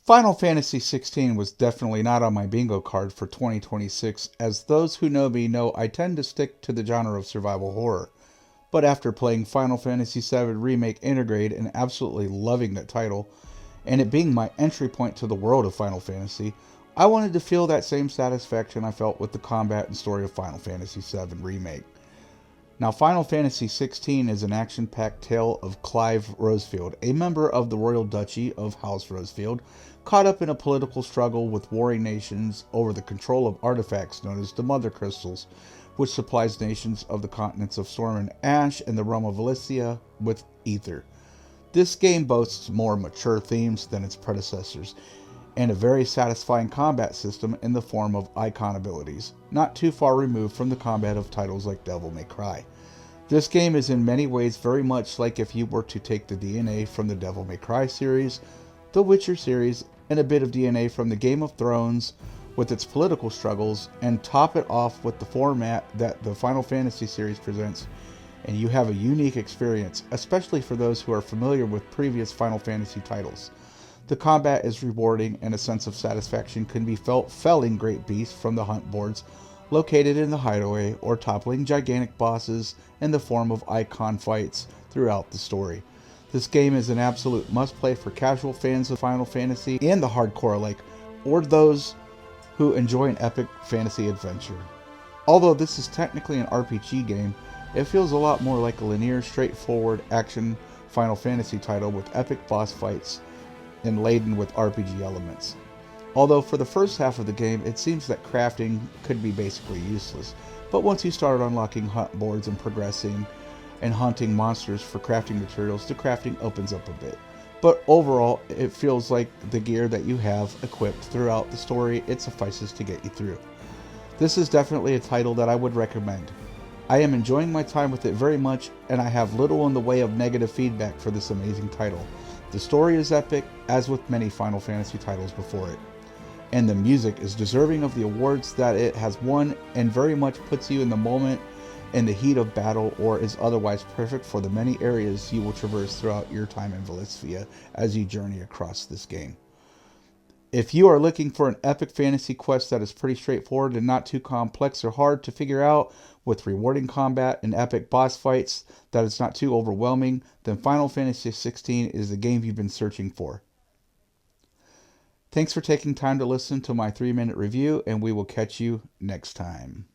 Final Fantasy XVI was definitely not on my bingo card for 2026, as those who know me know I tend to stick to the genre of survival horror. But after playing Final Fantasy VII Remake Intergrade and absolutely loving that title, and it being my entry point to the world of Final Fantasy, I wanted to feel that same satisfaction I felt with the combat and story of Final Fantasy VII Remake. Now, Final Fantasy XVI is an action-packed tale of Clive Rosefield, a member of the Royal Duchy of House Rosefield, caught up in a political struggle with warring nations over the control of artifacts known as the Mother Crystals, which supplies nations of the continents of Storm and Ash and the realm of Valencia with ether. This game boasts more mature themes than its predecessors, and a very satisfying combat system in the form of icon abilities, not too far removed from the combat of titles like Devil May Cry. This game is in many ways very much like if you were to take the DNA from the Devil May Cry series, the Witcher series, and a bit of DNA from the Game of Thrones with its political struggles, and top it off with the format that the Final Fantasy series presents, and you have a unique experience, especially for those who are familiar with previous Final Fantasy titles. The combat is rewarding, and a sense of satisfaction can be felt felling great beasts from the hunt boards located in the hideaway, or toppling gigantic bosses in the form of icon fights throughout the story. This game is an absolute must-play for casual fans of Final Fantasy and the hardcore alike, or those who enjoy an epic fantasy adventure. Although this is technically an RPG game, it feels a lot more like a linear, straightforward action Final Fantasy title with epic boss fights and laden with RPG elements. Although for the first half of the game, it seems that crafting could be basically useless, but once you start unlocking hunt boards and progressing and hunting monsters for crafting materials, the crafting opens up a bit. But overall, it feels like the gear that you have equipped throughout the story, it suffices to get you through. This is definitely a title that I would recommend. I am enjoying my time with it very much, and I have little in the way of negative feedback for this amazing title. The story is epic, as with many Final Fantasy titles before it, and the music is deserving of the awards that it has won, and very much puts you in the moment in the heat of battle, or is otherwise perfect for the many areas you will traverse throughout your time in Valencia as you journey across this game. If you are looking for an epic fantasy quest that is pretty straightforward and not too complex or hard to figure out, with rewarding combat and epic boss fights that is not too overwhelming, then Final Fantasy XVI is the game you've been searching for. Thanks for taking time to listen to my 3-minute review, and we will catch you next time.